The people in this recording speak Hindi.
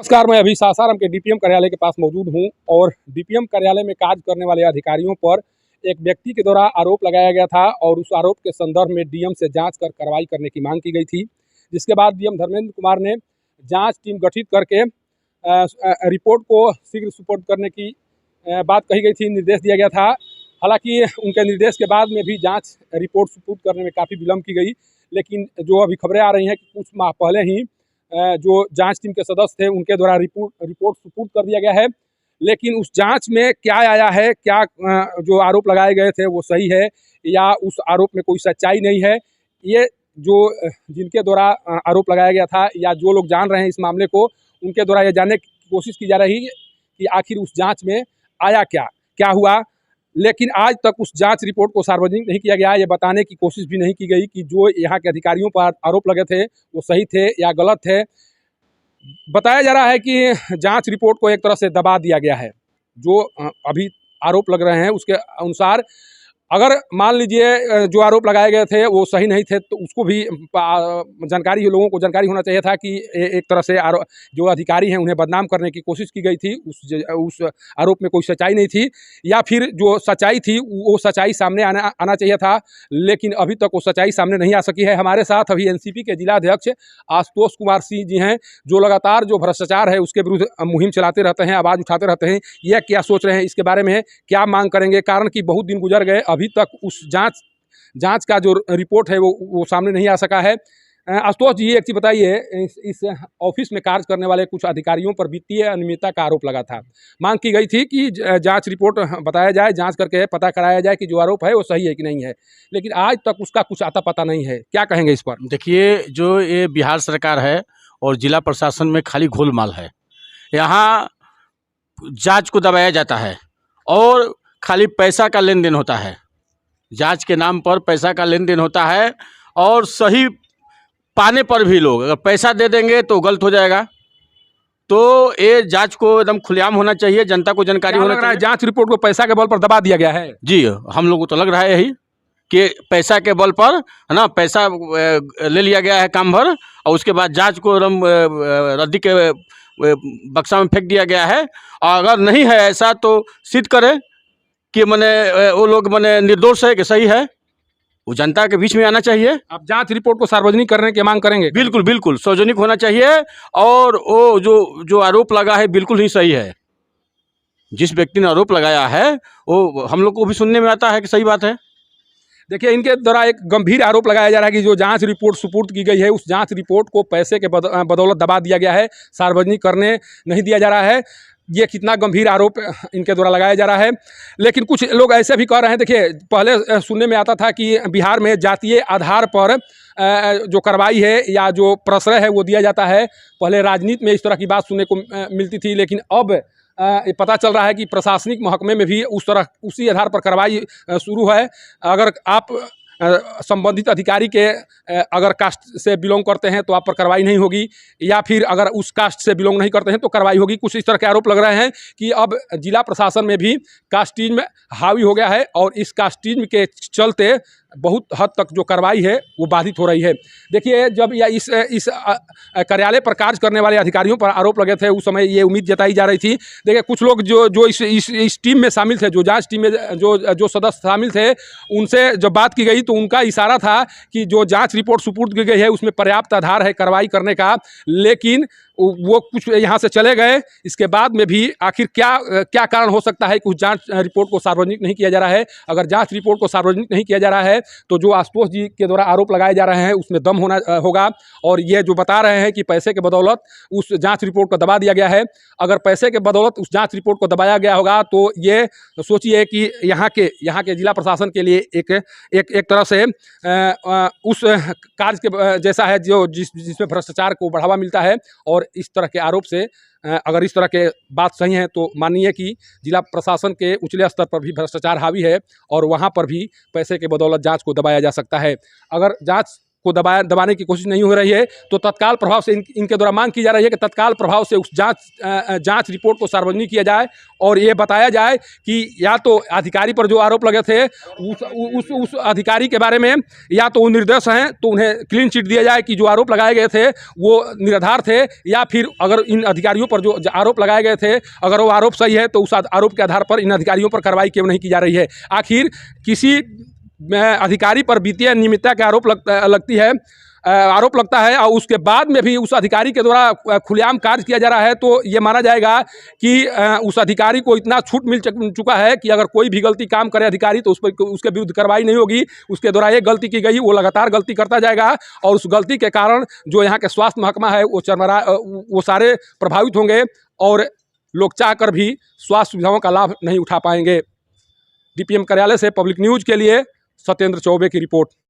नमस्कार, मैं अभी सासाराम के डीपीएम कार्यालय के पास मौजूद हूं और डीपीएम कार्यालय में कार्य करने वाले अधिकारियों पर एक व्यक्ति के द्वारा आरोप लगाया गया था और उस आरोप के संदर्भ में डीएम से जांच कर कार्रवाई करने की मांग की गई थी। जिसके बाद डीएम धर्मेंद्र कुमार ने जांच टीम गठित करके रिपोर्ट को शीघ्र सुपुर्द करने की बात कही गई थी, निर्देश दिया गया था। हालांकि उनके निर्देश के बाद में भी जाँच रिपोर्ट सुपुर्द करने में काफ़ी विलम्ब की गई, लेकिन जो अभी खबरें आ रही हैं कि कुछ माह पहले ही जो जांच टीम के सदस्य थे उनके द्वारा रिपोर्ट सुपुर्द कर दिया गया है। लेकिन उस जांच में क्या आया है, क्या जो आरोप लगाए गए थे वो सही है या उस आरोप में कोई सच्चाई नहीं है, ये जो जिनके द्वारा आरोप लगाया गया था या जो लोग जान रहे हैं इस मामले को, उनके द्वारा ये जानने की कोशिश की जा रही है कि आखिर उस जाँच में आया क्या हुआ। लेकिन आज तक उस जांच रिपोर्ट को सार्वजनिक नहीं किया गया। ये बताने की कोशिश भी नहीं की गई कि जो यहाँ के अधिकारियों पर आरोप लगे थे वो सही थे या गलत थे। बताया जा रहा है कि जांच रिपोर्ट को एक तरह से दबा दिया गया है। जो अभी आरोप लग रहे हैं उसके अनुसार अगर मान लीजिए जो आरोप लगाए गए थे वो सही नहीं थे तो उसको भी जानकारी, लोगों को जानकारी होना चाहिए था कि एक तरह से जो अधिकारी हैं उन्हें बदनाम करने की कोशिश की गई थी। उस आरोप में कोई सच्चाई नहीं थी या फिर जो सच्चाई थी वो सच्चाई सामने आना चाहिए था, लेकिन अभी तक वो सच्चाई सामने नहीं आ सकी है। हमारे साथ अभी एनसीपी के जिला अध्यक्ष आशुतोष कुमार सिंह जी हैं, जो लगातार जो भ्रष्टाचार है उसके विरुद्ध मुहिम चलाते रहते हैं, आवाज़ उठाते रहते हैं। यह क्या सोच रहे हैं, इसके बारे में क्या मांग करेंगे, कारण कि बहुत दिन गुजर गए, अभी तक उस जांच का जो रिपोर्ट है वो सामने नहीं आ सका है। आशुतोष जी, एक चीज़ बताइए, इस ऑफिस में कार्य करने वाले कुछ अधिकारियों पर वित्तीय अनियमितता का आरोप लगा था। मांग की गई थी कि जांच रिपोर्ट बताया जाए, जांच करके पता कराया जाए कि जो आरोप है वो सही है कि नहीं है, लेकिन आज तक उसका कुछ आता पता नहीं है। क्या कहेंगे इस पर? देखिए, जो ये बिहार सरकार है और जिला प्रशासन में खाली घोलमाल है। यहाँ जांच को दबाया जाता है और खाली पैसा का लेन देन होता है। जांच के नाम पर पैसा का लेन देन होता है और सही पाने पर भी लोग अगर पैसा दे देंगे तो गलत हो जाएगा। तो ये जांच को एकदम खुलेआम होना चाहिए, जनता को जानकारी होना चाहिए। जांच रिपोर्ट को पैसा के बल पर दबा दिया गया है। जी, हम लोगों को तो लग रहा है यही कि पैसा के बल पर, है ना, पैसा ले लिया गया है काम भर और उसके बाद जांच को एकदम रद्दी के बक्सा में फेंक दिया गया है। और अगर नहीं है ऐसा तो सिद्ध करे कि मने वो लोग मने निर्दोष है कि सही है, वो जनता के बीच में आना चाहिए। आप जांच रिपोर्ट को सार्वजनिक करने की मांग करेंगे? बिल्कुल बिल्कुल सार्वजनिक होना चाहिए और वो जो आरोप लगा है बिल्कुल ही सही है। जिस व्यक्ति ने आरोप लगाया है वो हम लोग को भी सुनने में आता है कि सही बात है। देखिए, इनके द्वारा एक गंभीर आरोप लगाया जा रहा है कि जो जांच रिपोर्ट सुपुर्द की गई है उस जांच रिपोर्ट को पैसे के बदौलत दबा दिया गया है, सार्वजनिक करने नहीं दिया जा रहा है। ये कितना गंभीर आरोप इनके द्वारा लगाया जा रहा है। लेकिन कुछ लोग ऐसे भी कह रहे हैं, देखिए पहले सुनने में आता था कि बिहार में जातीय आधार पर जो कार्रवाई है या जो प्रश्रय है वो दिया जाता है। पहले राजनीति में इस तरह की बात सुनने को मिलती थी, लेकिन अब ये पता चल रहा है कि प्रशासनिक महकमे में भी उसी आधार पर कार्रवाई शुरू है। अगर आप संबंधित अधिकारी के अगर कास्ट से बिलोंग करते हैं तो आप पर कार्रवाई नहीं होगी, या फिर अगर उस कास्ट से बिलोंग नहीं करते हैं तो कार्रवाई होगी। कुछ इस तरह के आरोप लग रहे हैं कि अब जिला प्रशासन में भी कास्टिज्म हावी हो गया है और इस कास्टिज्म के चलते बहुत हद तक जो कार्रवाई है वो बाधित हो रही है। देखिए, जब इस कार्यालय पर कार्य करने वाले अधिकारियों पर आरोप लगे थे उस समय ये उम्मीद जताई जा रही थी। देखिए, कुछ लोग जो इस टीम में शामिल थे, जो जांच टीम में जो सदस्य शामिल थे, उनसे जब बात की गई तो उनका इशारा था कि जो जांच रिपोर्ट सुपुर्द की गई है उसमें पर्याप्त आधार है कार्रवाई करने का, लेकिन वो कुछ यहाँ से चले गए। इसके बाद में भी आखिर क्या कारण हो सकता है कि उस जांच रिपोर्ट को सार्वजनिक नहीं किया जा रहा है? अगर जांच रिपोर्ट को सार्वजनिक नहीं किया जा रहा है तो जो आशुतोष जी के द्वारा आरोप लगाए जा रहे हैं उसमें दम होना होगा। और ये जो बता रहे हैं कि पैसे के बदौलत उस जांच रिपोर्ट को दबा दिया गया है, अगर पैसे के बदौलत उस जांच रिपोर्ट को दबाया गया होगा तो ये सोचिए कि यहाँ के जिला प्रशासन के लिए एक तरह से उस कार्य के जैसा है जो जिसमें भ्रष्टाचार को बढ़ावा मिलता है। और इस तरह के आरोप से अगर इस तरह के बात सही है तो मानिए कि जिला प्रशासन के उचले स्तर पर भी भ्रष्टाचार हावी है और वहाँ पर भी पैसे के बदौलत जांच को दबाया जा सकता है। अगर जांच को दबाने की कोशिश नहीं हो रही है, तो तत्काल प्रभाव से इनके द्वारा मांग की जा रही है कि तत्काल प्रभाव से उस जांच रिपोर्ट को सार्वजनिक किया जाए और ये बताया जाए कि या तो अधिकारी पर जो आरोप लगे थे उस अधिकारी के बारे में या तो वो निर्दोष हैं तो उन्हें क्लीन चिट दिया जाए कि जो आरोप लगाए गए थे वो निराधार थे, या फिर अगर इन अधिकारियों पर जो आरोप लगाए गए थे अगर वो आरोप सही है तो उस आरोप के आधार पर इन अधिकारियों पर कार्रवाई क्यों नहीं की जा रही है। आखिर किसी अधिकारी पर वित्तीय अनियमितता के आरोप लगता है और उसके बाद में भी उस अधिकारी के द्वारा खुलेआम कार्य किया जा रहा है, तो ये माना जाएगा कि उस अधिकारी को इतना छूट मिल चुका है कि अगर कोई भी गलती काम करे अधिकारी तो उस पर उसके विरुद्ध कार्रवाई नहीं होगी। उसके द्वारा एक गलती की गई वो लगातार गलती करता जाएगा और उस गलती के कारण जो यहाँ के स्वास्थ्य महकमा है वो सारे प्रभावित होंगे और लोग चाहकर भी स्वास्थ्य सुविधाओं का लाभ नहीं उठा पाएंगे। डीपीएम कार्यालय से पब्लिक न्यूज़ के लिए सत्येंद्र चौबे की रिपोर्ट।